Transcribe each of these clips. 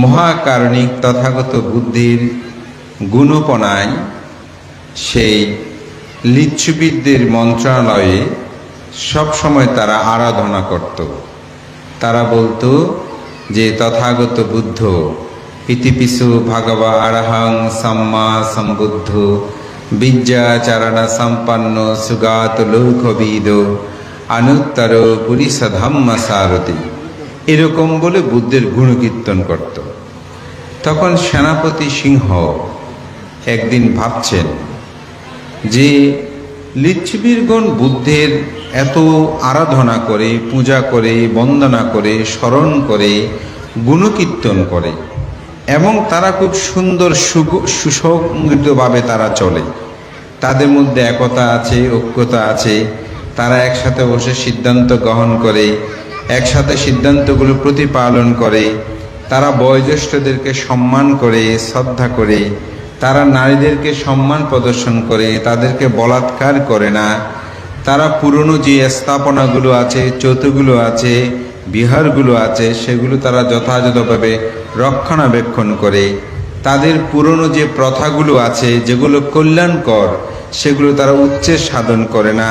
মহাকারণিক তথাগত বুদ্ধির গুণপনায় সেই লিচ্ছুবিদদের মন্ত্রণালয়ে সবসময় তারা আরাধনা করত। তারা বলতো যে তথাগত বুদ্ধ ইতিপিসু ভগবা আরহং সাম্মা সম্বুদ্ধ বিদ্যাচারণ সম্পন্ন সুগাত লোকবিদ অনুত্তর পুরিষ ধম্ম সারথি, এরকম বলে বুদ্ধের গুণকীর্তন করত। তখন সেনাপতি সিংহ একদিন ভাবছেন যে লিচ্ছবীরগণ বুদ্ধের এত আরাধনা করে, পূজা করে, বন্দনা করে, স্মরণ করে, গুণকীর্তন করে এবং তারা খুব সুন্দর সুসংগঠিতভাবে তারা চলে, তাদের মধ্যে একতা আছে, ঐক্যতা আছে, তারা একসাথে বসে সিদ্ধান্ত গ্রহণ করে, একসাথে সিদ্ধান্তগুলো প্রতিপালন করে, তারা বয়োজ্যেষ্ঠদেরকে সম্মান করে, শ্রদ্ধা করে, তারা নারীদেরকে সম্মান প্রদর্শন করে, তাদেরকে বলাৎকার করে না, তারা পুরনো যে স্থাপনাগুলো আছে, চৌতুগুলো আছে, বিহারগুলো আছে, সেগুলো তারা যথাযথভাবে রক্ষণাবেক্ষণ করে, তাদের পুরনো যে প্রথাগুলো আছে যেগুলো কল্যাণকর সেগুলো তারা উচ্ছেদ সাধন করে না,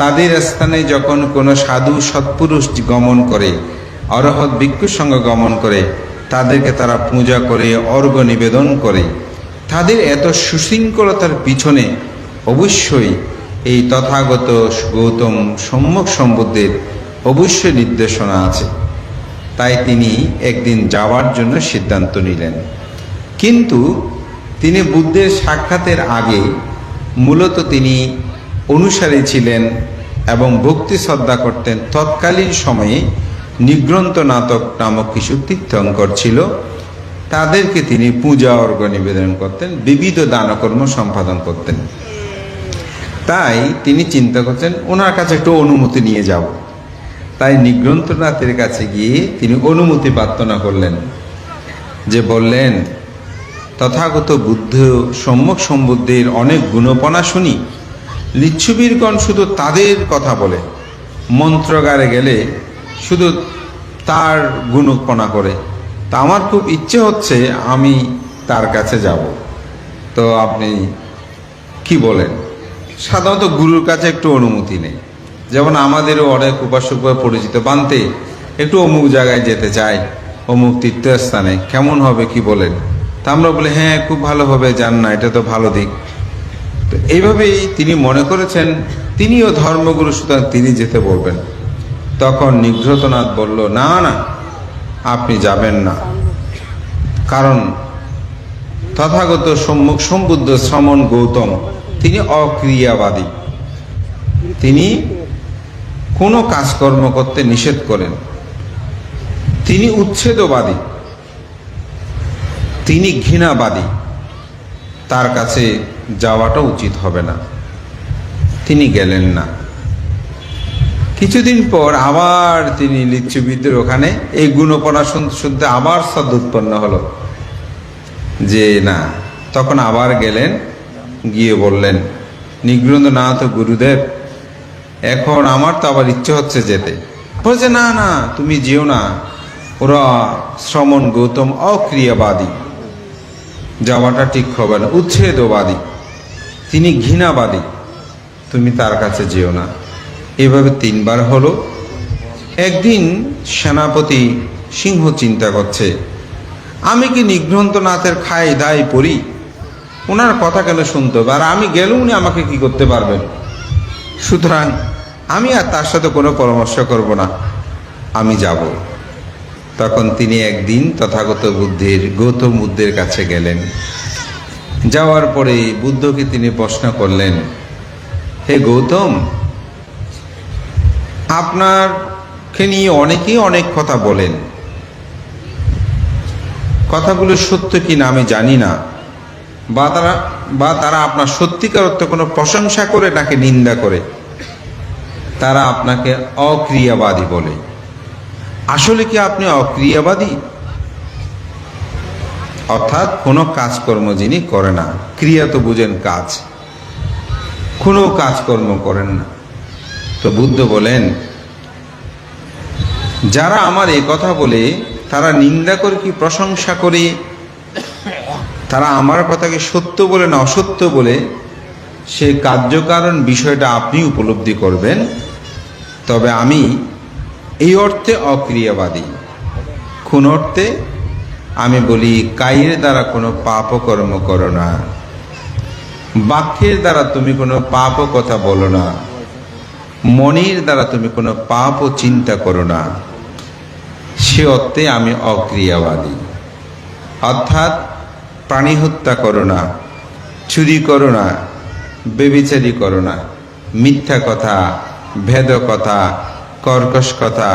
তাদের স্থানে যখন কোনো সাধু সৎপুরুষ গমন করে, অরহৎ ভিক্ষুর সঙ্গে গমন করে, তাদেরকে তারা পূজা করে, অর্ঘ্য নিবেদন করে। তাদের এত সুশৃঙ্খলতার পিছনে অবশ্যই এই তথাগত গৌতম সম্যক সম্বুদ্ধের অবশ্যই নির্দেশনা আছে। তাই তিনি একদিন যাওয়ার জন্য সিদ্ধান্ত নিলেন। কিন্তু তিনি বুদ্ধের সাক্ষাতের আগে মূলত তিনি অনুসারী ছিলেন এবং ভক্তি শ্রদ্ধা করতেন। তৎকালীন সময়ে নিগ্রন্থ নাটক নামক কিছু তীর্থঙ্কর ছিল, তাদেরকে তিনি পূজা অর্ঘ্য নিবেদন করতেন, বিবিধ দানকর্ম সম্পাদন করতেন। তাই তিনি চিন্তা করছেন ওনার কাছে একটু অনুমতি নিয়ে যাব। তাই নিগ্রন্থনাথের কাছে গিয়ে তিনি অনুমতি প্রার্থনা করলেন, যে বললেন তথাগত বুদ্ধ সম্যক সম্বুদ্ধের অনেক গুণপনা শুনি, লিচ্ছুবীরগণ শুধু তাদের কথা বলে, মন্ত্রগারে গেলে শুধু তার গুণপনা করে। তা আমার খুব ইচ্ছে হচ্ছে আমি তার কাছে যাব, তো আপনি কি বলেন? সাধারণত গুরুর কাছে একটু অনুমতি নেই, যেমন আমাদেরও অনেক উপাসক পরিচিত বানতে একটু অমুক জায়গায় যেতে চাই, অমুক তীর্থস্থানে, কেমন হবে কি বলেন? তা আমরা বলি হ্যাঁ খুব ভালো হবে, যান না, এটা তো ভালো দিক। তো এইভাবেই তিনি মনে করেছেন তিনিও ধর্মগুরু, সুতরাং তিনি যেতে বলবেন। তখন নিগ্রতনাথ বলল, না না, আপনি যাবেন না, কারণ তথাগত সম্যক সম্বুদ্ধ শ্রমণ গৌতম তিনি অক্রিয়াবাদী, তিনি কোনো কাজকর্ম করতে নিষেধ করেন, তিনি উচ্ছেদবাদী, তিনি ঘৃণাবাদী, তার কাছে যাওয়াটা উচিত হবে না। তিনি গেলেন না। কিছুদিন পর আবার তিনি লিচ্ছুবিদদের ওখানে এই গুণপনা শুনতে আবার শ্রদ্ধা উৎপন্ন হলো, যে না, তখন আবার গেলেন, গিয়ে বললেন নিগ্রন্থনাথ গুরুদেব, এখন আমার তো আবার ইচ্ছে হচ্ছে যেতে। বলছে না না, তুমি যেও না, ওরা শ্রমণ গৌতম অক্রিয়াবাদী, যাওয়াটা ঠিক হবে না, উচ্ছেদবাদী, তিনি ঘৃণাবাদী, তুমি তার কাছে যেও না। এভাবে 3 বার হলো। একদিন সেনাপতি সিংহ চিন্তা করছে, আমি কি নিগ্রন্থনাথের খাই দায় পড়ি, ওনার কথা কেন শুনতে হবে, আর আমি গেলেও উনি আমাকে কি করতে পারবেন, সুতরাং আমি আর তার সাথে কোনো পরামর্শ করব না, আমি যাব। তখন তিনি একদিন তথাগত গৌতম বুদ্ধের কাছে গেলেন। যাওয়ার পরে বুদ্ধকে তিনি প্রশ্ন করলেন, হে গৌতম, আপনাকে নিয়ে অনেকেই অনেক কথা বলেন, কথাগুলো সত্য কি না আমি জানি না, বা তারা আপনার সত্যিকার অর্থে কোনো প্রশংসা করে নাকি নিন্দা করে, তারা আপনাকে অক্রিয়াবাদী বলে। আসলে কি আপনি অক্রিয়াবাদী? অর্থাৎ কোনো কাজকর্ম যিনি করে না, ক্রিয়া তো বুঝেন কাজ, কোনো কাজকর্ম করেন না। তো বুদ্ধ বলেন, যারা আমার এই কথা বলে তারা নিন্দা করে কি প্রশংসা করে, তারা আমার কথাকে সত্য বলে না অসত্য বলে, সে কার্যকারণ বিষয়টা আপনি উপলব্ধি করবেন। তবে আমি এই অর্থে অক্রিয়াবাদী। কোন অর্থে? আমি বলি, কায়ের দ্বারা কোনো পাপ কর্ম করো না, বাক্যের দ্বারা তুমি কোনো পাপ কথা বলো না, মনের দ্বারা তুমি কোনো পাপ ও চিন্তা করো না। সে অর্থে আমি অক্রিয়াবাদী। অর্থাৎ প্রাণী হত্যা করো না, চুরি করো না, বেবিচারি করো না, মিথ্যা কথা, ভেদ কথা, কর্কশ কথা,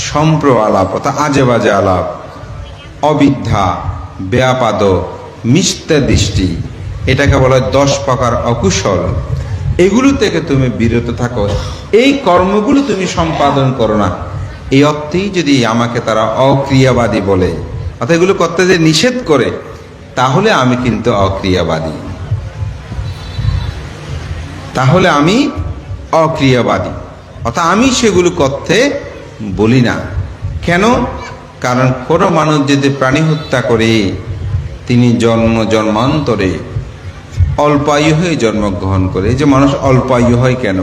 সম্প্র আলাপ অর্থাৎ আজে বাজে আলাপ, অবিদ্যা, ব্যাপাদ, মিথ্যা দৃষ্টি, এটাকে বলা হয় 10 প্রকার অকুশল। এগুলো থেকে তুমি বিরত থাকো, এই কর্মগুলো তুমি সম্পাদন করো না। এই অর্থেই যদি আমাকে তারা অক্রিয়াবাদী বলে, অর্থাৎ এগুলো করতে যে নিষেধ করে, তাহলে আমি কিন্তু অক্রিয়াবাদী, তাহলে আমি অক্রিয়াবাদী, অর্থাৎ আমি সেগুলো করতে বলি না। কেন? কারণ কোনো মানুষ যদি প্রাণী হত্যা করে, তিনি জন্মান্তরে অল্পায়ু হয়ে জন্মগ্রহণ করে। এই যে মানুষ অল্পায়ু হয় কেন?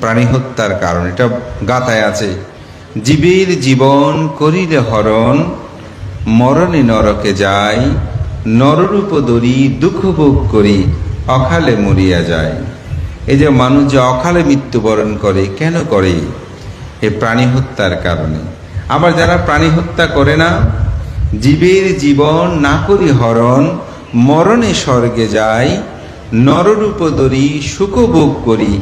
প্রাণী হত্যার কারণ। এটা গাথায় আছে, জীবের জীবন করিলে হরণ, মরণে নরকে যায়, নররূপ ধরি দুঃখ ভোগ করি, অকালে মরিয়া যায়। এই যে মানুষ যে অকালে মৃত্যুবরণ করে, কেন করে? এই প্রাণী হত্যার কারণে। আবার যারা প্রাণী হত্যা করে না, জীবের জীবন না করি হরণ, মরণে স্বর্গে যায়, নররূপ ধরি সুখ ভোগ করি,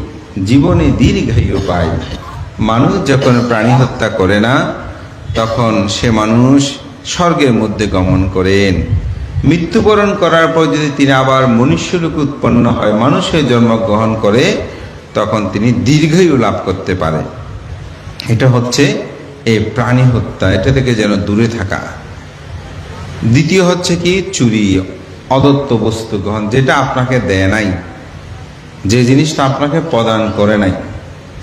জীবনে দীর্ঘায়ু পায়। মানুষ যখন প্রাণী হত্যা করে না, তখন সে মানুষ স্বর্গের মধ্যে গমন করেন। মৃত্যুবরণ করার পর যদি তিনি আবার মনুষ্যরূপে উৎপন্ন হয়, মানুষের জন্মগ্রহণ করে, তখন তিনি দীর্ঘায়ু লাভ করতে পারে। এটা হচ্ছে এই প্রাণী হত্যা, এটা থেকে যেন দূরে থাকা। দ্বিতীয় হচ্ছে কি? চুরি, অদত্ত বস্তু গ্রহণ, যেটা আপনাকে দেয় নাই, যে জিনিসটা আপনাকে প্রদান করে নাই,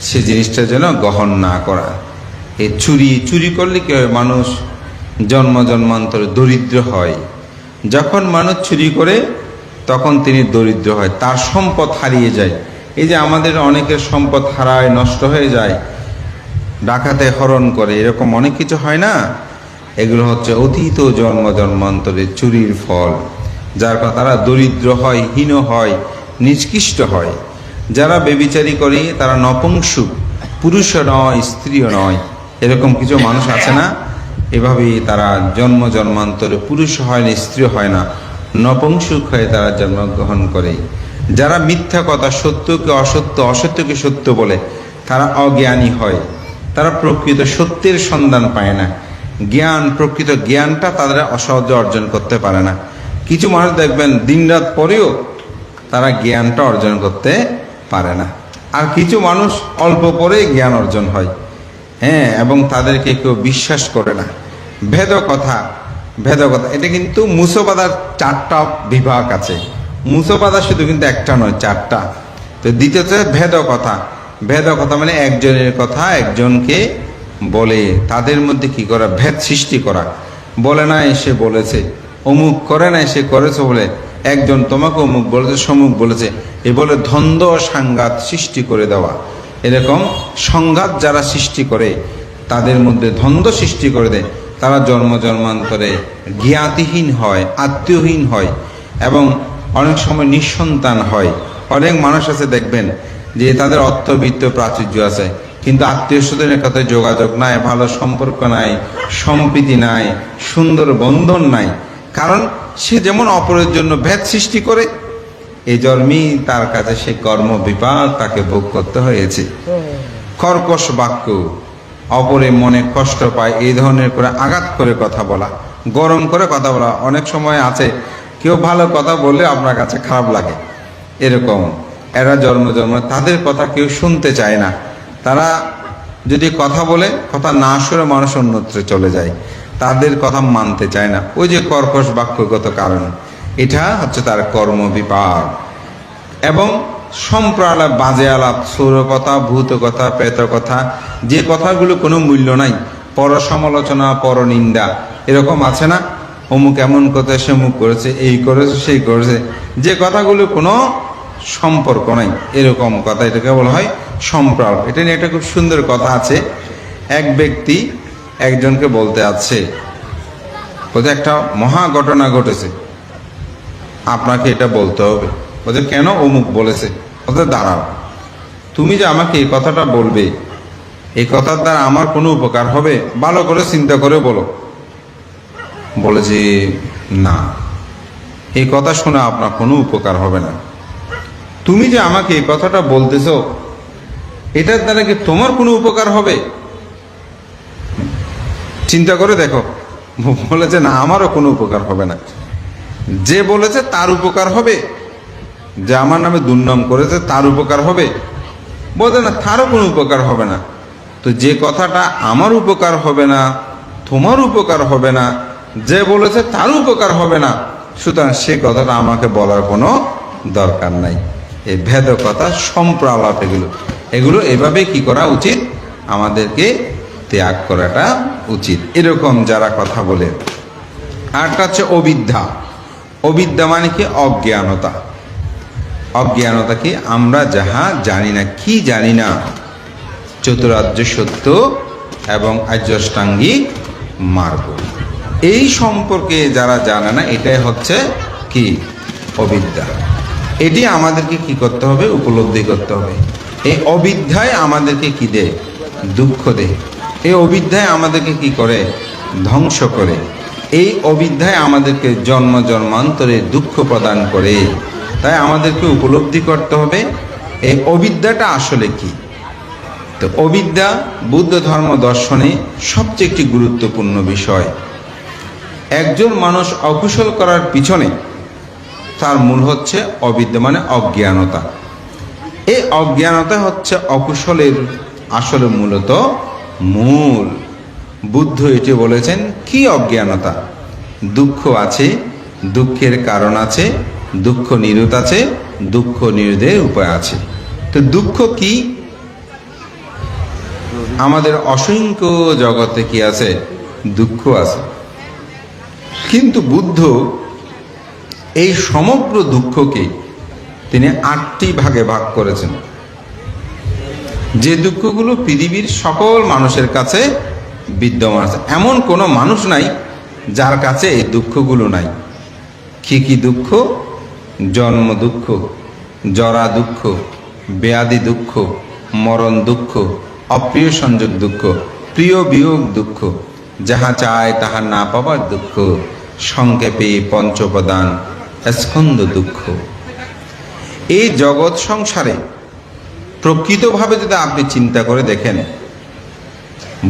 সে জিনিসটা যেন গ্রহণ না করা। এই চুরি করলে কি হয়? মানুষ জন্মান্তরে দরিদ্র হয়। যখন মানুষ চুরি করে, তখন তিনি দরিদ্র হয়, তার সম্পদ হারিয়ে যায়। এই যে আমাদের অনেকের সম্পদ হারায়, নষ্ট হয়ে যায়, ডাকাতে হরণ করে, এরকম অনেক কিছু হয় না? এগুলো হচ্ছে অতীত জন্মান্তরে চুরির ফল, যার কারণে তারা দরিদ্র হয়, হীন হয়, নিষ্কৃষ্ট হয়। যারা বেবিচারী করে, তারা নপুংসক, পুরুষও নয়, স্ত্রীও নয়। এরকম কিছু মানুষ আছে না? এভাবেই তারা জন্মান্তরে পুরুষ হয় না, স্ত্রী হয় না, নপুংসক হয়ে তারা জন্মগ্রহণ করে। যারা মিথ্যা কথা, সত্যকে অসত্য, অসত্যকে সত্য বলে, তারা অজ্ঞানী হয়, তারা প্রকৃত সত্যের সন্ধান পায় না। প্রকৃত জ্ঞানটা তারা অসহজে অর্জন করতে পারে না। কিছু মানুষ দেখবেন দিনরাত পরেও তারা জ্ঞানটা অর্জন করতে পারে না। আর কিছু মানুষ অল্প পরেই জ্ঞান অর্জন হয়, এবং তাদেরকে কেউ বিশ্বাস করে না। ভেদ কথা, এটা কিন্তু মুসোবাদার 4টা বিভাগ আছে। মুসোবাদা শুধু কিন্তু একটা নয়, 4টা। তো দ্বিতীয়ত ভেদ কথা মানে একজনের কথা একজনকে বলে, তাদের মধ্যে কি করা? ভেদ সৃষ্টি করা। বলে না সে বলেছে, অমুক করে না সে করেছে বলে, একজন তোমাকে অমুক বলেছে, সমুক বলেছে, এ বলে দ্বন্দ্ব সংঘাত সৃষ্টি করে দেওয়া। এরকম সংঘাত যারা সৃষ্টি করে, তাদের মধ্যে দ্বন্দ্ব সৃষ্টি করে দেয়, তারা জন্মান্তরে জ্ঞাতিহীন হয়, আত্মীয়হীন হয়, এবং অনেক সময় নিঃসন্তান হয়। অনেক মানুষ আছে দেখবেন যে তাদের অর্থবিত্ত প্রাচুর্য আছে, কিন্তু আত্মীয় স্বজনের কথা যোগাযোগ নাই, ভালো সম্পর্ক নাই, সম্প্রীতি নাই, সুন্দর বন্ধন নাই। কারণ সে যেমন অপরের জন্য ভেদ সৃষ্টি করে, এই জন্মেই তার কাছে সে কর্ম বিপাক তাকে ভোগ করতে হয়েছে। কর্কশ বাক্য, অপরে মনে কষ্ট পায়, এই ধরনের করে আঘাত করে কথা বলা, গরম করে কথা বলা। অনেক সময় আছে কেউ ভালো কথা বললে আপনার কাছে খারাপ লাগে, এরকম এরা জন্ম তাদের কথা কেউ শুনতে চায় না। তারা যদি কথা বলে, কথা না শুনে মানুষ অন্যত্র চলে যায়, তাদের কথা মানতে চায় না। ওই যে কর্কশ বাক্যগত কারণ, এটা হচ্ছে তার কর্ম বিপাক। এবং সম্প্রালাপ, বাজে আলাপ, সৌর কথা, ভূত কথা, প্রেত কথা, যে কথাগুলো কোনো মূল্য নাই, পর সমালোচনা, পর নিন্দা, এরকম আছে না? অমুক এমন কথা, সে মুখ করেছে, এই করেছে, সেই করেছে, যে কথাগুলো কোনো সম্পর্ক নাই, এরকম কথা, এটাকে বলা হয় সম্প্রলাপ। এটা নিয়ে একটা খুব সুন্দর কথা আছে। এক ব্যক্তি একজনকে বলতে আছে, বলতে একটা মহা ঘটনা ঘটেছে, আপনাকে এটা বলতে হবে। বলছে কেন? অমুক বলেছে। বলতে দাঁড়াও, তুমি যে আমাকে এই কথাটা বলবে, এই কথার দ্বারা আমার কোনো উপকার হবে? ভালো করে চিন্তা করে বলো। বলে যে না, এই কথা শুনে আপনার কোনো উপকার হবে না। তুমি যে আমাকে এই কথাটা বলতেছো, এটার দ্বারা কি তোমার কোনো উপকার হবে? চিন্তা করে দেখো। বলেছে না, আমারও কোনো উপকার হবে না। যে বলেছে তার উপকার হবে, যে আমার নামে দুর্নাম করেছে তার উপকার হবে? বলতে না, তারও কোনো উপকার হবে না। তো যে কথাটা আমার উপকার হবে না, তোমার উপকার হবে না, যে বলেছে তার উপকার হবে না, সুতরাং সে কথাটা আমাকে বলার কোনো দরকার নাই। এই ভেদ কথা, সম্প্রলাপ, এগুলো এভাবে কি করা উচিত? আমাদেরকে ত্যাগ করাটা উচিত, এরকম যারা কথা বলে। আরেকটা হচ্ছে অবিদ্যা। অবিদ্যা মানে কি? অজ্ঞানতা। অজ্ঞানতা কি? আমরা যাহা জানি না। কি জানি না? চতুরার্য সত্য এবং আর্যাষ্টাঙ্গিক মার্গ, এই সম্পর্কে যারা জানে না, এটাই হচ্ছে কি? অবিদ্যা। এটি আমাদেরকে কি করতে হবে? উপলব্ধি করতে হবে। এই অবিদ্যায় আমাদেরকে কি দেয়? দুঃখ দেয়। এই অবিদ্যায় আমাদেরকে কি করে? ধ্বংস করে। এই অবিদ্যায় আমাদেরকে জন্ম জন্মান্তরে দুঃখ প্রদান করে। তাই আমাদেরকে উপলব্ধি করতে হবে এই অবিদ্যাটা আসলে কি। তো অবিদ্যা বুদ্ধ ধর্ম দর্শনে সবচেয়ে একটি গুরুত্বপূর্ণ বিষয়। একজন মানুষ অকুশল করার পিছনে তার মূল হচ্ছে অবিদ্যা, মানে অজ্ঞানতা। এই অজ্ঞানতা হচ্ছে অকুশলের আসলে মূলত মূল। বুদ্ধ এটি বলেছেন। কি অজ্ঞানতা? দুঃখ আছে, দুঃখের কারণ আছে, দুঃখ নিরোধ আছে, দুঃখ নিরোধের উপায় আছে। তো দুঃখ কি? আমাদের অসংখ্য জগতে কি আছে? দুঃখ আছে। কিন্তু বুদ্ধ এই সমগ্র দুঃখকে তিনি 8টি ভাগে ভাগ করেছেন, যে দুঃখগুলো পৃথিবীর সকল মানুষের কাছে বিদ্যমান আছে। এমন কোনো মানুষ নাই যার কাছে এই দুঃখগুলো নাই। কি কি দুঃখ? জন্ম দুঃখ, জরা দুঃখ, ব্যাধি দুঃখ, মরণ দুঃখ, অপ্রিয় সংযোগ দুঃখ, প্রিয় বিয়োগ দুঃখ, যাহা চায় তাহা না পাবার দুঃখ, সংক্ষেপে পঞ্চপ্রদান স্কন্ধ দুঃখ। এই জগৎ সংসারে প্রকৃতভাবে যদি আপনি চিন্তা করে দেখেন,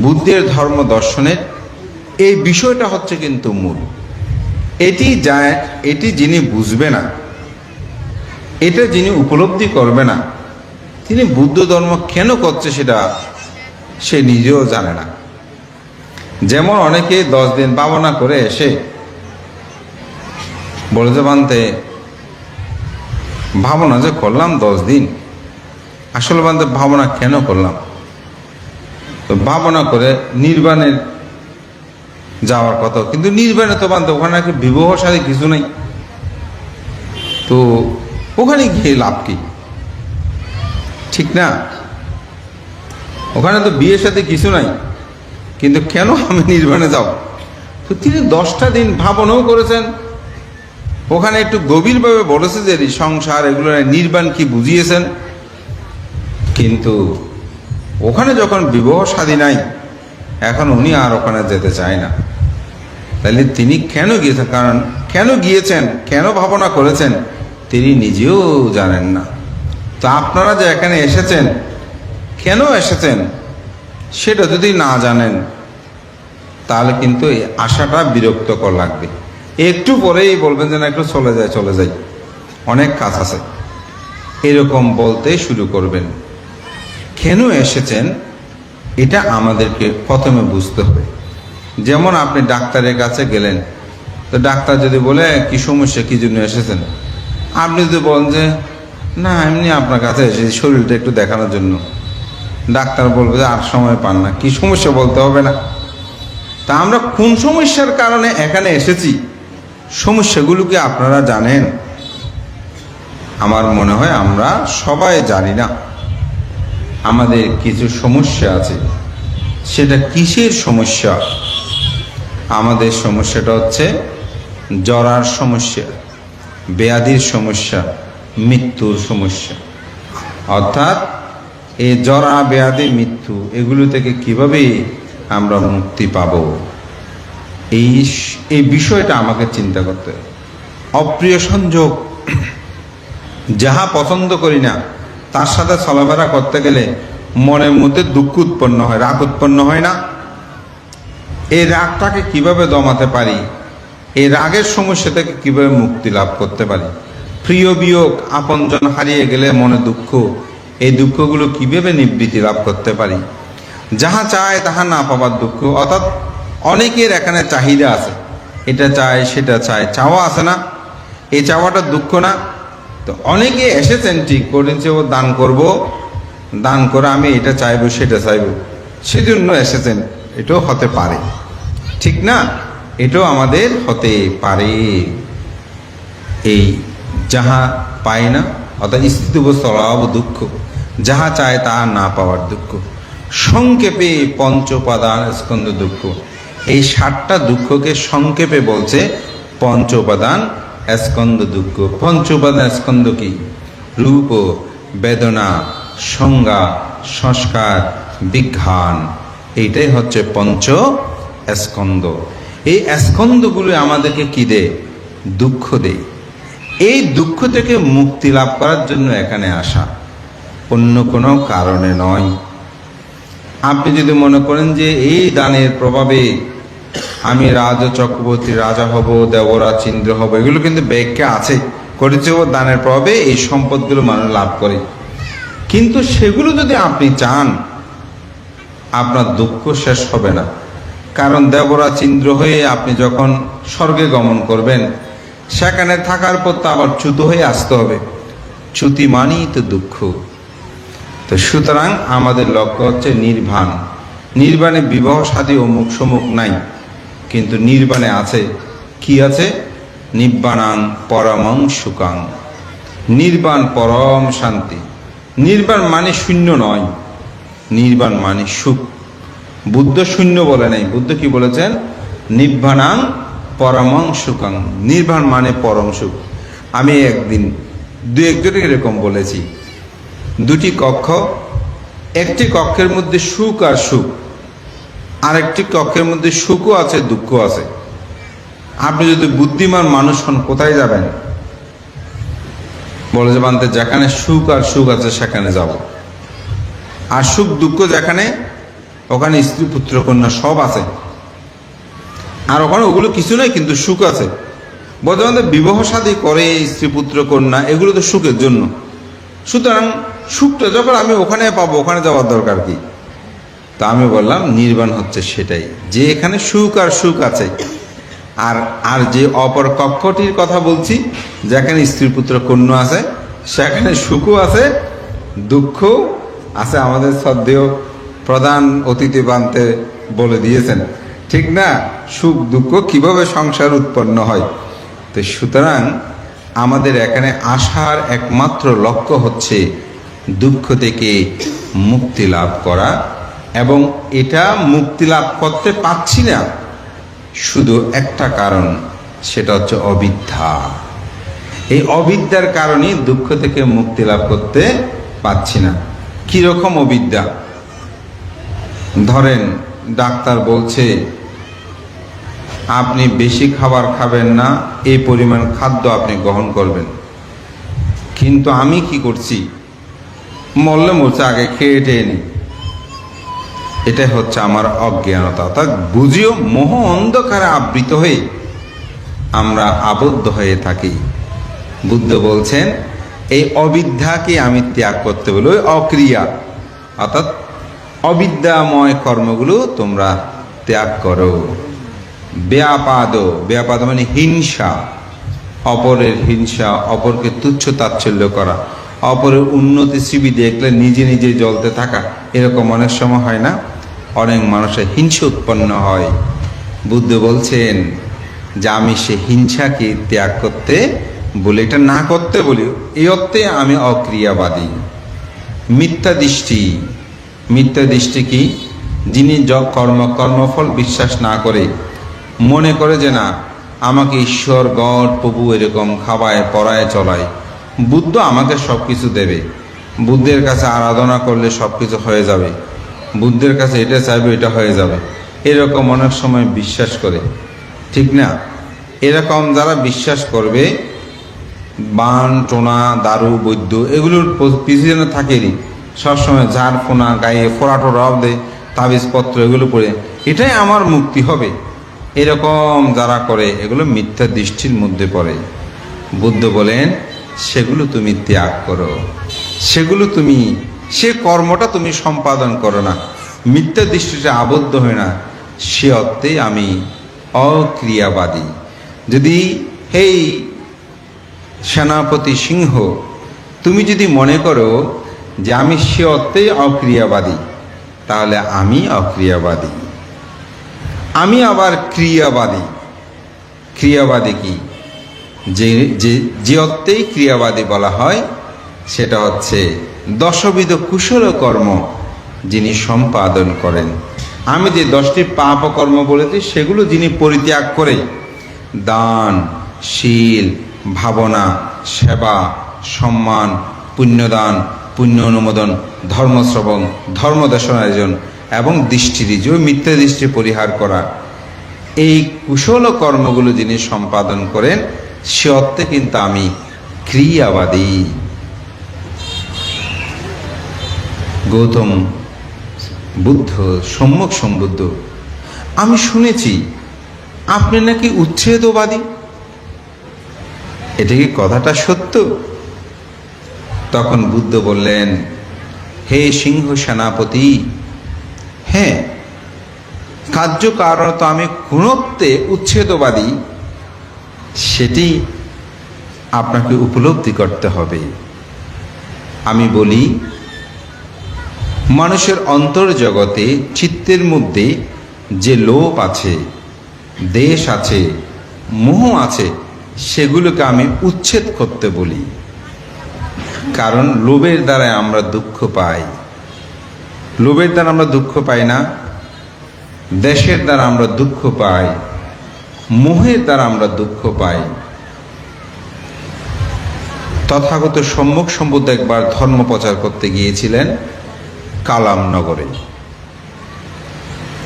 বুদ্ধের ধর্ম দর্শনের এই বিষয়টা হচ্ছে কিন্তু মূল। এটি যিনি বুঝবে না, এটা যিনি উপলব্ধি করবে না, তিনি বুদ্ধ ধর্ম কেন করছে সেটা সে নিজেও জানে না। যেমন অনেকে 10 দিন ভাবনা করে এসে বলে যে বানতে ভাবনা যে করলাম 10 দিন, আসলে বানতে ভাবনা কেন করলাম? তো ভাবনা করে নির্বাণের যাওয়ার কথা, কিন্তু নির্বাণে তো বানতে ওখানে নাকি বিবাহ সাথে কিছু নেই, তো ওখানে গিয়ে লাভ কি? ঠিক না? ওখানে তো বিয়ের সাথে কিছু নাই, কিন্তু কেন আমি নির্বাণে যাব? তো তিনি 10টা দিন ভাবনাও করেছেন, ওখানে একটু গভীরভাবে বলেছে যে সংসার এগুলো নির্বাণ কি বুঝিয়েছেন। কিন্তু ওখানে যখন বিবাহ শাদী নাই, এখন উনি আর ওখানে যেতে চায় না। তাহলে তিনি কেন গিয়েছেন? কারণ কেন গিয়েছেন, কেন ভাবনা করেছেন, তিনি নিজেও জানেন না। তো আপনারা যে এখানে এসেছেন, কেন এসেছেন সেটা যদি না জানেন, তাহলে কিন্তু এই আশাটা বিরক্তকর লাগবে। একটু পরেই বলবেন যে না, একটু চলে যাই, অনেক কাজ আছে, এরকম বলতে শুরু করবেন। কেন এসেছেন এটা আমাদেরকে প্রথমে বুঝতে হবে। যেমন আপনি ডাক্তারের কাছে গেলেন, তো ডাক্তার যদি বলে কি সমস্যা, কি জন্য এসেছেন, আপনি যদি বলেন যে না এমনি আপনার কাছে এসেছি শরীরটা একটু দেখানোর জন্য, ডাক্তার বলবে যে আর সময় পান না, কি সমস্যা বলতে হবে না, তা আমরা কোন সমস্যার কারণে এখানে এসেছি, সমস্যাগুলো কি আপনারা জানেন? আমার মনে হয় আমরা সবাই জানি না। আমাদের কিছু সমস্যা আছে। সেটা কিসের সমস্যা? আমাদের সমস্যাটা হচ্ছে জরার সমস্যা, ব্যাধির সমস্যা, মৃত্যুর সমস্যা। অর্থাৎ এই জরা, ব্যাধি, মৃত্যু এগুলো থেকে কিভাবে আমরা মুক্তি পাব, এই বিষয়টা আমাকে চিন্তা করতে হবে। অপ্রিয় সংযোগ, যাহা পছন্দ করি না তার সাথে চলাফেরা করতে গেলে মনের মধ্যে দুঃখ উৎপন্ন হয়, রাগ উৎপন্ন হয় না? এই রাগটাকে কিভাবে দমাতে পারি? এই রাগের সমস্যা থেকে কিভাবে মুক্তি লাভ করতে পারি? প্রিয় বিয়োগ, আপনজন হারিয়ে গেলে মনে দুঃখ, এই দুঃখগুলো কিভাবে নিবৃত্তি লাভ করতে পারি? যাহা চায় তাহা না পাবার দুঃখ, অর্থাৎ অনেকের এখানে চাহিদা আছে, এটা চায় সেটা চায়, চাওয়া আছে না? এই চাওয়াটা দুঃখ না? তো অনেকে এসেছেন ঠিক করেছে, ও দান করব, দান করে আমি এটা চাইবো সেটা চাইবো, সেজন্য এসেছেন। এটাও হতে পারে, ঠিক না? এটাও আমাদের হতে পারে। এই যাহা পায় না, অর্থাৎ স্থিতিব স্বভাব দুঃখ, যাহা চায় তাহা না পাওয়ার দুঃখ। সংক্ষেপে পঞ্চ উপাদান স্কন্ধ দুঃখ। এই 7টা দুঃখকে সংক্ষেপে বলছে পঞ্চ উপাদান স্কন্ধ দুঃখ। পঞ্চ উপাদান স্কন্ধ কি? রূপ, বেদনা, সংজ্ঞা, সংস্কার, বিজ্ঞান। এইটাই হচ্ছে পঞ্চ স্কন্ধ। এই স্কন্ধগুলো আমাদেরকে কি দেয়? দুঃখ দেয়। এই দুঃখ থেকে মুক্তি লাভ করার জন্য এখানে আসা, অন্য কোনো কারণে নয়। আপনি যদি মনে করেন যে এই দানের প্রভাবে আমি রাজ চক্রবর্তী রাজা হব, দেবরাজ ইন্দ্র হব, এগুলো কিন্তু ব্যাখ্যা আছে, করেছে ও দানের প্রভাবে এই সম্পদগুলো মানুষ লাভ করে। কিন্তু সেগুলো যদি আপনি চান, আপনার দুঃখ শেষ হবে না। কারণ দেবরাজ ইন্দ্র হয়ে আপনি যখন স্বর্গে গমন করবেন, সেখানে থাকার পর তো আবার চ্যুত হয়ে আসতে হবে। চ্যুতি মানেই তো দুঃখ। তো সুতরাং আমাদের লক্ষ্য হচ্ছে নির্বাণ। নির্বাণে বিবাহ শাদী অমুক সমুক নাই, কিন্তু নির্বাণে আছে কি? আছে নিব্বাণাং পরমং সুখাং। নির্বাণ পরম শান্তি। নির্বাণ মানে শূন্য নয়, নির্বাণ মানে সুখ। বুদ্ধ শূন্য বলে নাই, বুদ্ধ কি বলেছেন? নিব্বাণাং পরমং সুখাং। নির্বাণ মানে পরম সুখ। আমি একদিন দু একজনে এরকম বলেছি, দুটি কক্ষ, একটি কক্ষের মধ্যে সুখ আর সুখ, আরেকটি কক্ষের মধ্যে সুখও আছে দুঃখ আছে। আপনি যদি বুদ্ধিমান মানুষ হন কোথায় যাবেন? বলে যে বানতে যেখানে সুখ আর সুখ আছে সেখানে যাব। আর সুখ দুঃখ যেখানে, ওখানে স্ত্রী পুত্র কন্যা সব আছে। আর ওখানে ওগুলো কিছু নয়, কিন্তু সুখ আছে। বর্তমানে বিবাহ শাদী করে স্ত্রী পুত্র কন্যা, এগুলো তো সুখের জন্য। সুতরাং সুখটা যখন আমি ওখানে পাবো, ওখানে যাওয়ার দরকার কি? তা আমি বললাম নির্বাণ হচ্ছে সেটাই, যে এখানে সুখ আর সুখ আছে। আর আর যে অপর কক্ষটির কথা বলছি, যেখানে স্ত্রী পুত্র কন্যা আছে, সেখানে সুখও আছে দুঃখ আছে। আমাদের শ্রদ্ধেয় প্রধান অতিথি বানতে বলে দিয়েছেন, ঠিক না? সুখ দুঃখ কিভাবে সংসার উৎপন্ন হয়। তো সুতরাং আমাদের এখানে আসার একমাত্র লক্ষ্য হচ্ছে দুঃখ থেকে মুক্তি লাভ করা। এবং এটা মুক্তি লাভ করতে পারছি না শুধু একটা কারণ, সেটা হচ্ছে অবিদ্যা। এই অবিদ্যার কারণেই দুঃখ থেকে মুক্তি লাভ করতে পারছি না। কিরকম অবিদ্যা? ধরেন ডাক্তার বলছে আপনি বেশি খাবার খাবেন না, এই পরিমাণ খাদ্য আপনি গ্রহণ করবেন। কিন্তু আমি কি করছি? মরলে মরছে, আগে খেয়ে টেয়ে নি। এটাই হচ্ছে আমার অজ্ঞানতা। অর্থাৎ বুঝিও মোহ অন্ধকারে আবৃত হয়ে আমরা আবদ্ধ হয়ে থাকি। বুদ্ধ বলছেন এই অবিদ্যাকে আমি ত্যাগ করতে বলি। ওই অক্রিয়া, অর্থাৎ অবিদ্যাময় কর্মগুলো তোমরা ত্যাগ করো। ব্যাপাদ, ব্যাপাদ মানে হিংসা, অপরের হিংসা, অপরকে তুচ্ছ তাচ্ছল্য করা, অপরের উন্নতি ছবি দেখলে নিজে নিজে জ্বলতে থাকা। এরকম অনেক সময় হয় না? অনেক মানুষের হিংসা উৎপন্ন হয়। বুদ্ধ বলছেন যে আমি সে হিংসাকে ত্যাগ করতে বলি, এটা না করতে বলি, এই অর্থে আমি অক্রিয়াবাদী। মিথ্যা দৃষ্টি, মিথ্যা দৃষ্টি কি? যিনি কর্মফল বিশ্বাস না করে মনে করে যে না আমাকে ঈশ্বর গড প্রভু এরকম খাওয়ায় পড়ায় চলায়, বুদ্ধ আমাকে সব কিছু দেবে, বুদ্ধের কাছে আরাধনা করলে সব কিছু হয়ে যাবে, বুদ্ধের কাছে এটা চাইবে এটা হয়ে যাবে, এরকম অনেক সময় বিশ্বাস করে, ঠিক না? এরকম যারা বিশ্বাস করবে, বান টোনা দারু বৈদ্য এগুলোর পিছনে থাকেনি, সবসময় ঝাড় ফোনা গায়ে ফোড়াটোরাও দেয়, তাবিজপত্র এগুলো পড়ে এটাই আমার মুক্তি হবে, এরকম যারা করে এগুলো মিথ্যা দৃষ্টির মধ্যে পড়ে। বুদ্ধ বলেন সেগুলো তুমি ত্যাগ করো, সেগুলো তুমি সে কর্মটা তুমি সম্পাদন করো না, মিথ্যা দৃষ্টিতে আবদ্ধ হয় না, সে অর্থে আমি অক্রিয়াবাদী। যদি হেই সেনাপতি সিংহ তুমি যদি মনে করো যে আমি সে অর্থেই অক্রিয়াবাদী, তাহলে আমি অক্রিয়াবাদী। আমি আবার ক্রিয়াবাদী। ক্রিয়াবাদী কি? যে অর্থেই ক্রিয়াবাদী বলা হয় সেটা হচ্ছে দশবিধ কুশল কর্ম যিনি সম্পাদন করেন। আমি যে 10টি পাপ কর্ম বলেছি সেগুলো যিনি পরিত্যাগ করে দান, শীল, ভাবনা, সেবা, সম্মান, পুণ্যদান, পুণ্য অনুমোদন, ধর্মশ্রবণ, ধর্মদেশনার্জন এবং দৃষ্টিরিজ মিথ্যা দৃষ্টি পরিহার করা, এই কুশল কর্মগুলো যিনি সম্পাদন করেন সে অর্থে কিন্তু আমি ক্রিয়াবাদী। গৌতম বুদ্ধ সম্যক সম্বুদ্ধ, আমি শুনেছি আপনি নাকি উচ্ছেদবাদী, এটা কি কথাটা সত্য? তখন বুদ্ধ বললেন, হে সিংহ সেনাপতি, হ্যাঁ, কার্যকারণ তো আমি কোনত্বে উচ্ছেদবাদী, সেটি আপনাকে উপলব্ধি করতে হবে। আমি বলি মানুষের অন্তর্জগতে চিত্তের মধ্যে যে লোভ আছে, দেশ আছে, মোহ আছে, সেগুলোকে আমি উচ্ছেদ করতে বলি। কারণ লোভের দ্বারা আমরা দুঃখ পাই। লোভের দ্বারা আমরা দুঃখ পাই না, দেশের দ্বারা আমরা দুঃখ পাই, মোহের দ্বারা আমরা দুঃখ পাই। তথাগত সম্যক সম্বুদ্ধ একবার ধর্ম প্রচার করতে গিয়েছিলেন কালামনগরে।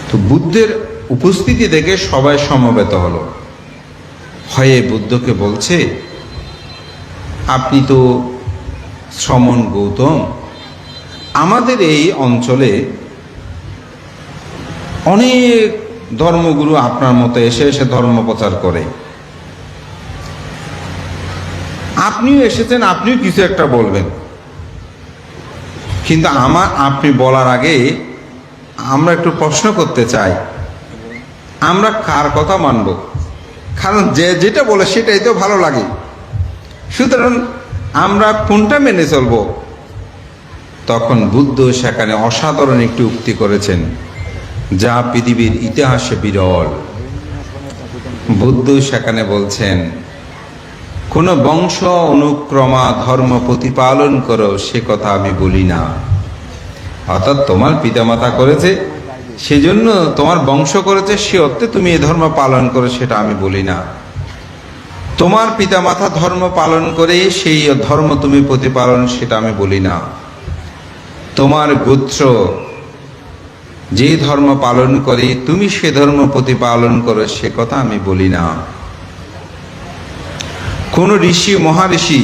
তো বুদ্ধের উপস্থিতি দেখে সবাই সমবেত হলো, হয়ে বুদ্ধকে বলছে, আপনি তো শ্রমণ গৌতম, আমাদের এই অঞ্চলে অনেক ধর্মগুরু আপনার মতো এসে এসে ধর্ম প্রচার করে, আপনিও এসেছেন, আপনিও কিছু একটা বলবেন, কিন্তু আপনি বলার আগে আমরা একটু প্রশ্ন করতে চাই, আমরা কার কথা মানব? কারণ যে যেটা বলে সেটাই তো ভালো লাগে, সুতরাং আমরা কোনটা মেনে চলব? তখন বুদ্ধ সেখানে অসাধারণ একটি উক্তি করেছেন, যা পৃথিবীর ইতিহাসে বিরল। বুদ্ধ সেখানে বলছেন, কোন বংশ অনুক্রমা ধর্ম প্রতিপালন করো সে কথা আমি বলি না। অর্থাৎ তোমার পিতামাতা করেছে সেজন্য তোমার বংশ করেছে, সে অর্থে তুমি এই ধর্ম পালন করো সেটা আমি বলি না। তোমার পিতামাতা ধর্ম পালন করে সেই ধর্ম তুমি প্রতিপালন সেটা আমি বলি না। তোমার গোত্র যে ধর্ম পালন করে তুমি সে ধর্ম প্রতিপালন করো সে কথা আমি বলি না। কোন ঋষি মহাঋষি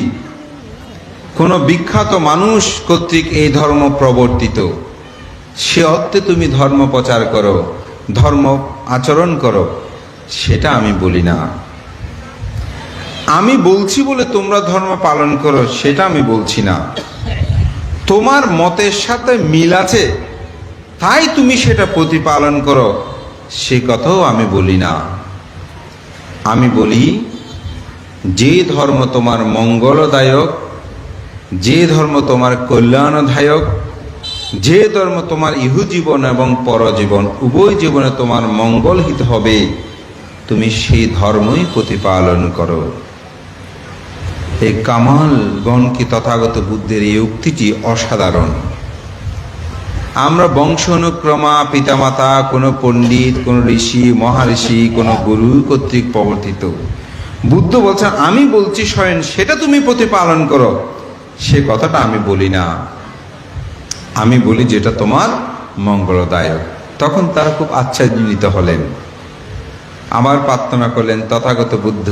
কোন বিখ্যাত মানুষ কর্তৃক এই ধর্ম প্রবর্তিত, সে অর্থে তুমি ধর্ম প্রচার করো, ধর্ম আচরণ করো, সেটা আমি বলি না। আমি বলছি বলে তোমরা ধর্ম পালন করো সেটা আমি বলছি না। তোমার মতের সাথে মিল আছে তাই তুমি সেটা প্রতিপালন করো সে কথাও আমি বলি না। আমি বলি যে ধর্ম তোমার মঙ্গলদায়ক, যে ধর্ম তোমার কল্যাণদায়ক, যে ধর্ম তোমার ইহু জীবন এবং পরজীবন উভয় জীবনে তোমার মঙ্গল হিত হবে, তুমি সেই ধর্মই প্রতিপালন করো। এই কামালগণ কি তথাগত বুদ্ধের এই উক্তিটি অসাধারণ। আমরা বংশ অনুক্রমা পিতামাতা, কোনো পণ্ডিত, কোনো ঋষি মহাঋষি, কোনো গুরু কর্তৃক প্রবর্তিত। বুদ্ধ বলছেন আমি বলছি স্বয়ং সেটা তুমি প্রতিপালন করো, সে কথাটা আমি বলি না, আমি বলি যেটা তোমার মঙ্গলদায়ক। তখন তারা খুব আশ্চর্যান্বিত হলেন, আবার প্রার্থনা করলেন, তথাগত বুদ্ধ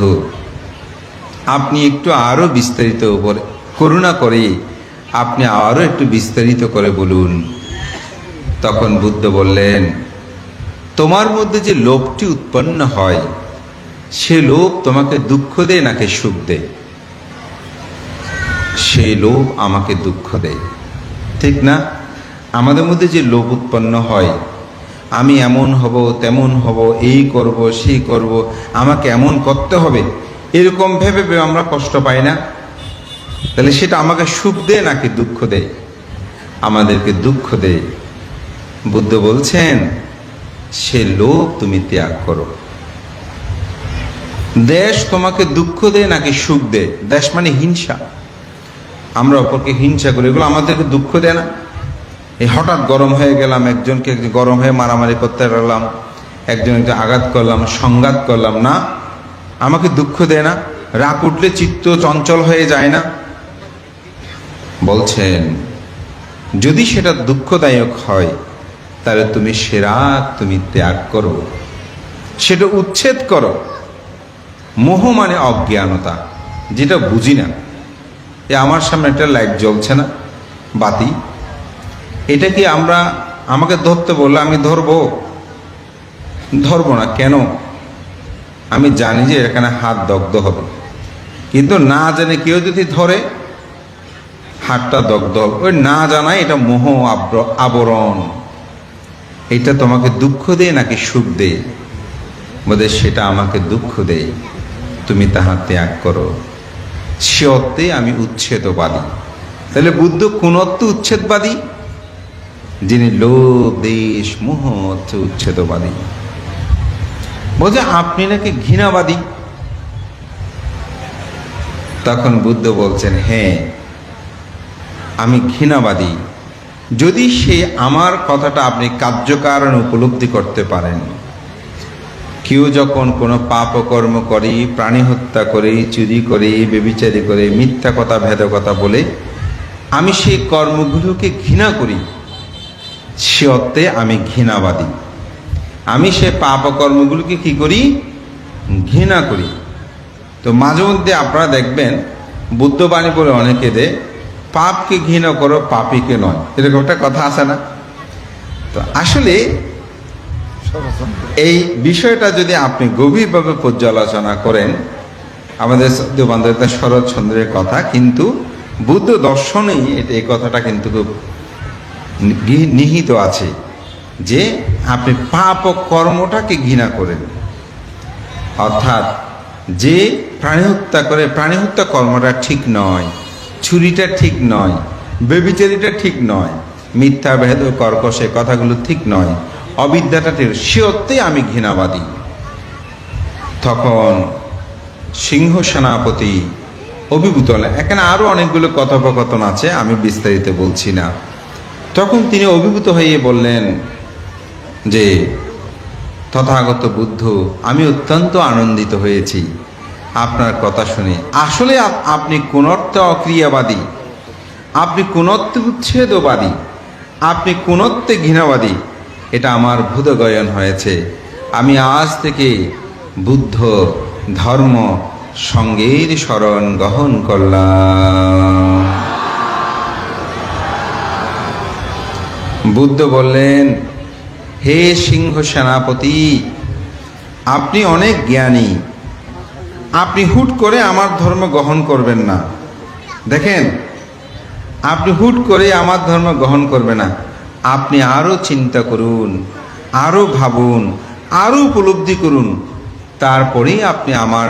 আপনি একটু আরো বিস্তারিত করুণা করে আপনি আরো একটু বিস্তারিত করে বলুন। তখন বুদ্ধ বললেন, তোমার মধ্যে যে লোভটি উৎপন্ন হয় সে লোভ তোমাকে দুঃখ দেয় নাকি সুখ দেয়? সেই লোভ আমাকে দুঃখ দেয়, ঠিক না? আমাদের মধ্যে যে লোভ উৎপন্ন হয়, আমি এমন হব তেমন হব, এই করব সেই করব, আমাকে এমন করতে হবে, এরকম ভেবে আমরা কষ্ট পাই না? তাহলে সেটা আমাকে সুখ দেয় নাকি দুঃখ দেয়? আমাদেরকে দুঃখ দেয়। বুদ্ধ বলছেন সে লোভ তুমি ত্যাগ করো। দেশ তোমাকে দুঃখ দেয় নাকি সুখ দেয়? দেশ মানে হিংসা, আমরা অপরকে হিংসা করি, এগুলো আমাদেরকে দুঃখ দেয় না? এই হঠাৎ গরম হয়ে গেলাম, একজনকে গরম হয়ে মারামারি করতে লাগলাম, একজনকে আঘাত করলাম, সংঘাত করলাম, না আমাকে দুঃখ দেয় না? রাগ উঠলে চিত্ত চঞ্চল হয়ে যায় না? বলছেন যদি সেটা দুঃখদায়ক হয় তাহলে তুমি সে রাগ তুমি ত্যাগ করো, সেটা উচ্ছেদ করো। মোহ মানে অজ্ঞানতা, যেটা বুঝি না। আমার সামনে একটা লাইট জ্বলছে না, বাতি, এটা কি আমাকে ধরতে বললে আমি ধরবো না? কেন? আমি জানি যে এখানে হাত দগ্ধ হবে, কিন্তু না জানে কেউ যদি ধরে হাতটা দগ্ধ হবে। ওই না জানাই এটা মোহ আবরণ। এটা তোমাকে দুঃখ দেয় নাকি সুখ দেয়? বলে সেটা আমাকে দুঃখ দেয়, তুমি তাহা ত্যাগ করো। সে অর্থে আমি উচ্ছেদবাদী। তাহলে বুদ্ধ কোন অর্থে উচ্ছেদবাদী? যিনি লোভ দেশ মোহ অর্থে উচ্ছেদবাদী। বলছে আপনি নাকি ঘৃণাবাদী। তখন বুদ্ধ বলছেন হ্যাঁ আমি ঘৃণাবাদী, যদি সে আমার কথাটা আপনি কার্যকারণ উপলব্ধি করতে পারেন। কেউ যখন কোনো পাপ কর্ম করে, প্রাণী হত্যা করে, চুরি করে, ব্যভিচারী করে, মিথ্যা কথা ভেদ কথা বলে, আমি সেই কর্মগুলোকে ঘৃণা করি, সে অর্থে আমি ঘৃণাবাদী। আমি সে পাপ কর্মগুলোকে কি করি? ঘৃণা করি। তো মাঝে মধ্যে আপনারা দেখবেন বুদ্ধবাণী বলে অনেকে দেয়, পাপকে ঘৃণা করো পাপীকে নয়, এরকম একটা কথা আছে না? তো আসলে এই বিষয়টা যদি আপনি গভীরভাবে পর্যালোচনা করেন, আমাদের বান্ধব শরৎচন্দ্রের কথা, কিন্তু বুদ্ধ দর্শনেই এই কথাটা কিন্তু খুব নিহিত আছে যে আপনি পাপ ও কর্মটাকে ঘৃণা করেন। অর্থাৎ যে প্রাণী হত্যা করে, প্রাণী হত্যা কর্মটা ঠিক নয়, চুরিটা ঠিক নয়, ব্যভিচারীটা ঠিক নয়, মিথ্যা ভেদ কর্কশ এই কথাগুলো ঠিক নয়, অবিদ্যাটা ঠিক, সে অর্থেই আমি ঘৃণাবাদী। তখন সিংহ সেনাপতি অভিভূত হলেন। এখানে আরো অনেকগুলো কথোপকথন আছে, আমি বিস্তারিত বলছি না। তখন তিনি অভিভূত হয়ে বললেন যে তথাগত বুদ্ধ, আমি অত্যন্ত আনন্দিত হয়েছি আপনার কথা শুনে। আসলে আপনি কোন অর্থে অক্রিয়াবাদী, আপনি কোন অর্থে উচ্ছেদবাদী, আপনি কোন অর্থে ঘৃণাবাদী, এটা আমার বোধগম্য হয়েছে। আমি আজ থেকে বুদ্ধ ধর্ম সঙ্গের শরণ গ্রহণ করলাম। বুদ্ধ বললেন, হে সিংহ সেনাপতি, আপনি অনেক জ্ঞানী, আপনি হুট করে আমার ধর্ম গ্রহণ করবেন না। দেখেন, আপনি হুট করে আমার ধর্ম গ্রহণ করবেন না, আপনি আরো চিন্তা করুন, আরো ভাবুন, আরো উপলব্ধি করুন, তারপরেই আপনি আমার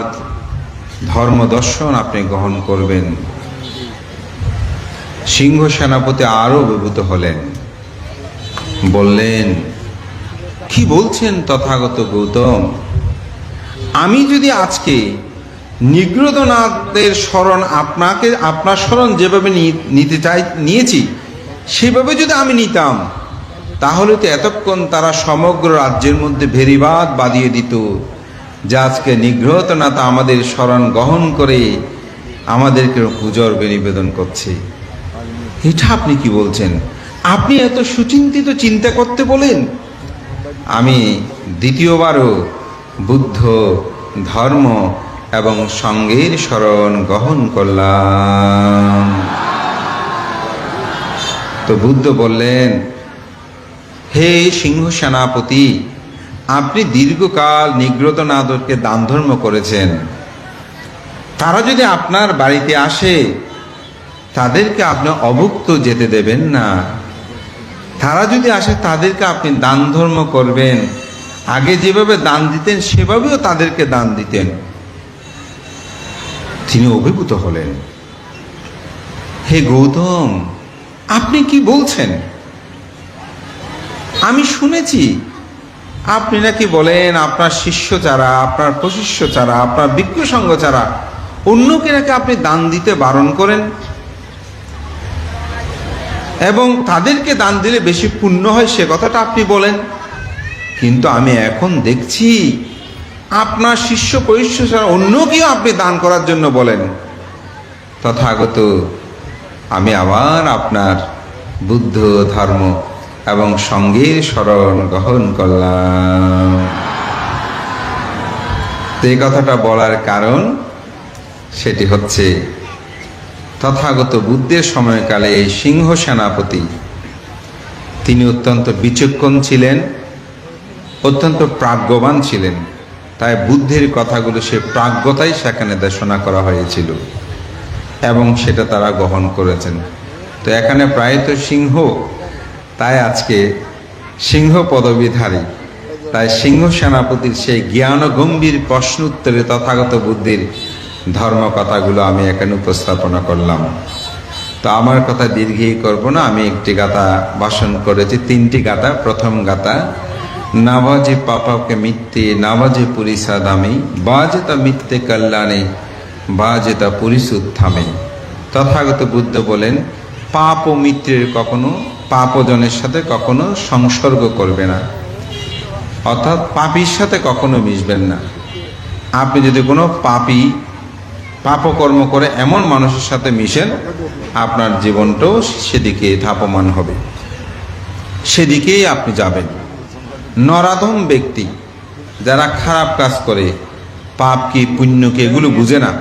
ধর্ম দর্শন আপনি গ্রহণ করবেন। সিংহ সেনাপতি আরো অভিভূত হলেন। বললেন, কি বলছেন তথাগত গৌতম? আমি যদি আজকে নিগ্রোধনাথের শরণ আপনার শরণ যেভাবে নিয়েছি সেভাবে যদি আমি নিতাম, তাহলে তো এতক্ষণ তারা সমগ্র রাজ্যের মধ্যে ভেরিবাদ বাঁধিয়ে দিত যে আজকে নিগ্রহনাথ আমাদের শরণ গ্রহণ করে আমাদেরকে পূজর্ঘ্য নিবেদন করছে। এটা আপনি কি বলছেন? আপনি এত সুচিন্তিত চিন্তা করতে বলেন? আমি দ্বিতীয়বারও বুদ্ধ ধর্ম এবং সঙ্গের শরণ গ্রহণ করলাম। তো বুদ্ধ বললেন, হে সিংহ সেনাপতি, আপনি দীর্ঘকাল নিগ্রোধনাথকে দান ধর্ম করেছেন। তারা যদি আপনার বাড়িতে আসে, তাদেরকে আপনি অভুক্ত যেতে দেবেন না। তারা যদি আসে, তাদেরকে আপনি দান ধর্ম করবেন। আগে যেভাবে দান দিতেন সেভাবেও তাদেরকে দান দিতেন। তিনি অভিভূত হলেন। হে গৌতম, আপনি কি বলছেন? আমি শুনেছি আপনি নাকি বলেন আপনার শিষ্য ছাড়া, আপনার প্রশিষ্য ছাড়া, আপনার ভিক্ষু সঙ্গ ছাড়া অন্যকে নাকি আপনি দান দিতে বারণ করেন, এবং তাদেরকে দান দিলে বেশি পুণ্য হয়, সে কথাটা আপনি বলেন। কিন্তু আমি এখন দেখছি আপনার শিষ্য প্রশিষ্য ছাড়া অন্যকেও আপনি দান করার জন্য বলেন। তথাগত, আমি আবার আপনার বুদ্ধ ধর্ম এবং সঙ্গের শরণ গ্রহণ করলাম। এই কথাটা বলার কারণ সেটি হচ্ছে, তথাগত বুদ্ধের সময়কালে এই সিংহ সেনাপতি তিনি অত্যন্ত বিচক্ষণ ছিলেন, অত্যন্ত প্রাজ্ঞবান ছিলেন। তাই বুদ্ধের কথাগুলো সে প্রাজ্ঞতাই সেখানে দেশনা করা হয়েছিল এবং সেটা তারা গ্রহণ করেছেন। তো এখানে প্রায়ত সিংহ, তাই আজকে সিংহ পদবীধারী, তাই সিংহ সেনাপতির সেই জ্ঞান গম্ভীর প্রশ্ন উত্তরে তথাগত বুদ্ধের ধর্ম কথাগুলো আমি এখানে উপস্থাপনা করলাম। তো আমার কথা দীর্ঘই করব না। আমি একটি গাথা ভাষণ করেছি, 3টি গাথা। প্রথম গাথা, নাভাজে পাপাকে মিথ্যে নাভাজে পুরিসাদামে, বাজে তা মিথ্যে কল্যাণে, বাজে তা পুরিসুত্থামে। তথাগত বুদ্ধ বলেন, পাপ ও মিত্রের কখনো, পাপজনের সাথে কখনো সংসর্গ করবে না, অর্থাৎ পাপীর সাথে কখনো মিশবেন না। আপনি যদি কোনো পাপকর্ম করে এমন মানুষের সাথে মিশেন, আপনার জীবনটাও সেদিকে ধাপমান হবে, সেদিকেই আপনি যাবেন। নরাধম ব্যক্তি যারা খারাপ কাজ করে, পাপ কি পুণ্য কি এগুলো বুঝে না,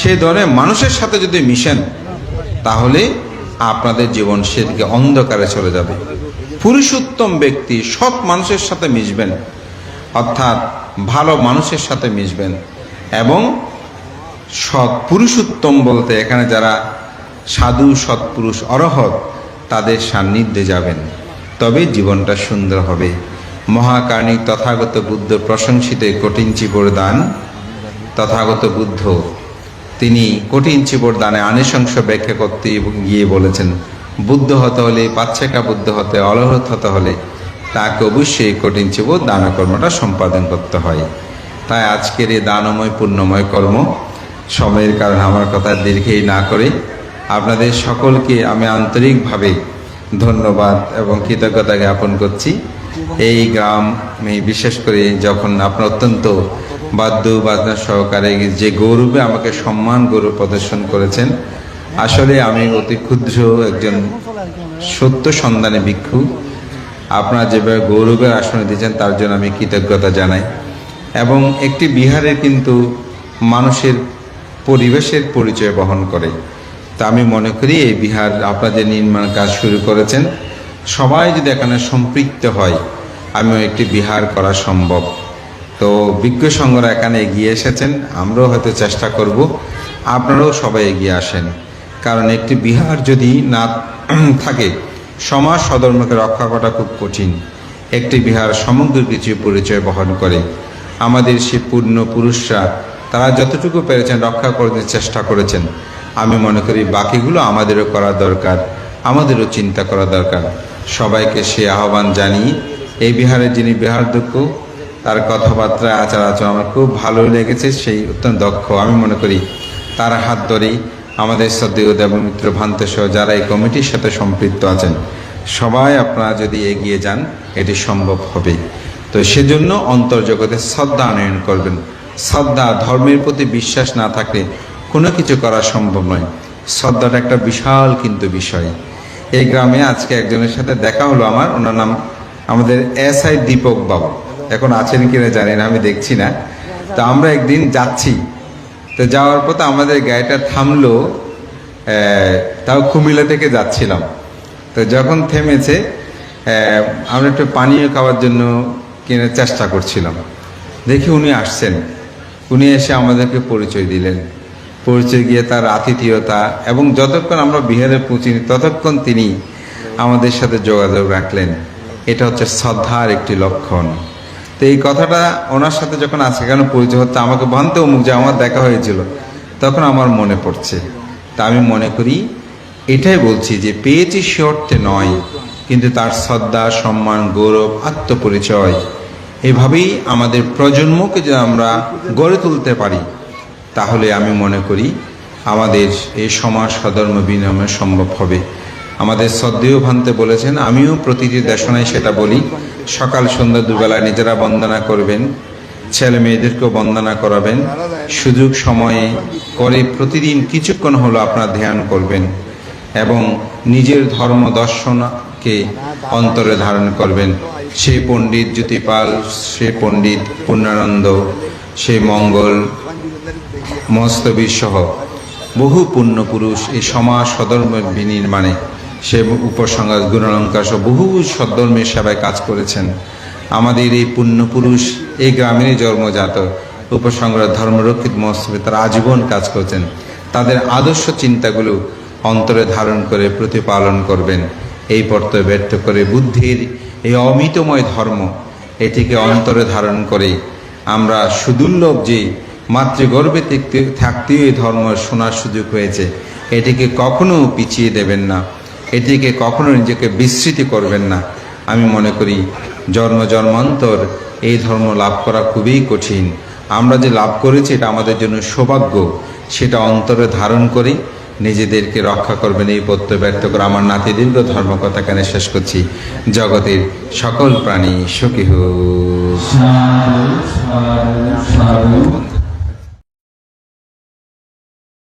সেই ধরনের মানুষের সাথে যদি মিশেন, তাহলে আপনাদের জীবন সেদিকে অন্ধকারে চলে যাবে। পুরুষোত্তম ব্যক্তি সৎ মানুষের সাথে মিশবেন, অর্থাৎ ভালো মানুষের সাথে মিশবেন। এবং সৎ পুরুষোত্তম বলতে এখানে যারা সাধু সৎপুরুষ অরহৎ, তাদের সান্নিধ্যে যাবেন, তবে জীবনটা সুন্দর হবে। মহাকারণিক তথাগত বুদ্ধ প্রশংসিত কঠিন চিবর দান। তথাগত বুদ্ধ তিনি কঠিন চিবর দানে আনিশংস ব্যাখ্যা করতে গিয়ে বলেছেন, বুদ্ধ হতে হলে, পাচ্ছেকা বুদ্ধ হতে, অলহত হতে হলে তাকে অবশ্যই কঠিন চিবর দান কর্মটা সম্পাদন করতে হয়। তাই আজকের এই দানময় পুণ্যময় কর্ম, সময়ের কারণে আমার কথা দীর্ঘই না করে আপনাদের সকলকে আমি আন্তরিকভাবে ধন্যবাদ এবং কৃতজ্ঞতা জ্ঞাপন করছি। এই গ্রামে বিশেষ করে যখন আপনার অত্যন্ত বাদ্য বাজনা সহকারে যে গৌরবে আমাকে সম্মান গৌরব প্রদর্শন করেছেন, আসলে আমি অতি ক্ষুদ্র একজন সত্য সন্ধানী ভিক্ষু। আপনারা যেভাবে গৌরবের আসনে দিয়েছেন তার জন্য আমি কৃতজ্ঞতা জানাই। এবং একটি বিহারের কিন্তু মানুষের পরিবেশের পরিচয় বহন করে। তা আমি মনে করি এই বিহার আপনারা যে নির্মাণ কাজ শুরু করেছেন, সবাই যদি এখানে সম্পৃক্ত হয়, আমিও একটি বিহার করা সম্ভব। তো বিজ্ঞ সংঘরা এখানে এগিয়ে এসেছেন, আমরাও হয়তো চেষ্টা করব, আপনারাও সবাই এগিয়ে আসেন। কারণ একটি বিহার যদি না থাকে, সমাজ সধর্মকে রক্ষা করা খুব কঠিন। একটি বিহার সমগ্র কিছু পরিচয় বহন করে। আমাদের সে পূর্ণ পুরুষরা তারা যতটুকু পেরেছেন রক্ষা করতে চেষ্টা করেছেন। আমি মনে করি বাকিগুলো আমাদেরও করা দরকার, আমাদেরও চিন্তা করা দরকার। সবাইকে সে আহ্বান জানিয়ে এই বিহারে যিনি বিহারধ্যক্ষ, তার কথাবার্তা আচার আচরণ আমার খুব ভালো লেগেছে। সেই অত্যন্ত দক্ষ, আমি মনে করি তার হাত ধরেই আমাদের শ্রদ্ধেয় দেবমিত্র ভান্তে সহ যারা এই কমিটির সাথে সম্পৃক্ত আছেন সবাই আপনারা যদি এগিয়ে যান এটি সম্ভব হবে। তো সেজন্য অন্তর্জগতে শ্রদ্ধা আনয়ন করবেন। শ্রদ্ধা, ধর্মের প্রতি বিশ্বাস না থাকলে কোনো কিছু করা সম্ভব নয়। শ্রদ্ধাটা একটা বিশাল কিন্তু বিষয়। এই গ্রামে আজকে একজনের সাথে দেখা হলো আমার, ওনার নাম আমাদের SI দীপক বাবু, এখন আছেন কিনা জানি না, আমি দেখছি না। তো আমরা একদিন যাচ্ছি, তো যাওয়ার পথে আমাদের গাড়িটা থামলো, তাও কুমিল্লা থেকে যাচ্ছিলাম। তো যখন থেমেছে আমরা একটু পানীয় খাওয়ার জন্য কেনার চেষ্টা করছিলাম, দেখি উনি আসছেন। উনি এসে আমাদেরকে পরিচয় দিলেন। পরিচয় গিয়ে তার আতিথেয়তা এবং যতক্ষণ আমরা বিহারে পৌঁছিনি ততক্ষণ তিনি আমাদের সাথে যোগাযোগ রাখলেন। এটা হচ্ছে শ্রদ্ধার একটি লক্ষণ। তো এই কথাটা ওনার সাথে যখন আজকে কেন পরিচয় হচ্ছে, আমাকে ভানতে অমুক যে আমার দেখা হয়েছিল, তখন আমার মনে পড়ছে। তা আমি মনে করি এটাই বলছি যে পেয়েছি সে অর্থে নয়, কিন্তু তার শ্রদ্ধা, সম্মান, গৌরব, আত্মপরিচয়, এভাবেই আমাদের প্রজন্মকে যদি আমরা গড়ে তুলতে পারি তাহলে আমি মনে করি আমাদের এই সমাজ সধর্ম বিনিময় সম্ভব হবে। আমাদের শ্রদ্ধেয় ভান্তে বলেছেন, আমিও প্রতিটি দেশনায় সেটা বলি, সকাল সন্ধ্যা দুবেলায় নিজেরা বন্দনা করবেন, ছেলে মেয়েদেরকেও বন্দনা করাবেন, সুযোগ সময়ে করে প্রতিদিন কিছুক্ষণ হলো আপনার ধ্যান করবেন এবং নিজের ধর্ম দর্শনকে অন্তরে ধারণ করবেন। সে পণ্ডিত জ্যোতিপাল, সে পণ্ডিত পূর্ণানন্দ, সে মঙ্গল মস্তবীর সহ বহু পুণ্যপুরুষ এই সমাজ সধর্মের বিনির্মাণে, সে উপসংহার গুণালঙ্কার সহ বহু সদ্ধর্মের সেবায় কাজ করেছেন। আমাদের এই পুণ্যপুরুষ এই গ্রামেরই জন্মজাত উপসংহার ধর্মরক্ষিত মস্তবী, তারা আজীবন কাজ করছেন। তাদের আদর্শ চিন্তাগুলো অন্তরে ধারণ করে প্রতিপালন করবেন। এই পর্তে ব্যর্থ করে বুদ্ধির এই অমিতময় ধর্ম, এটিকে অন্তরে ধারণ করে আমরা সুদুর্লভ যে মাতৃগর্ভে থাকতেও এই ধর্ম শোনার সুযোগ হয়েছে, এটিকে কখনো পিছিয়ে দেবেন না, এটিকে কখনো নিজেকে বিস্মৃতি করবেন না। আমি মনে করি জন্ম জন্মান্তর এই ধর্ম লাভ করা খুবই কঠিন। আমরা যে লাভ করেছি এটা আমাদের জন্য সৌভাগ্য, সেটা অন্তরে ধারণ করে নিজেদেরকে রক্ষা করবেন। এই প্রত্যয় ব্যক্ত করে আমার নাতি দীর্ঘ ধর্মকথা কেন শেষ করছি। জগতের সকল প্রাণী সুখী হোক।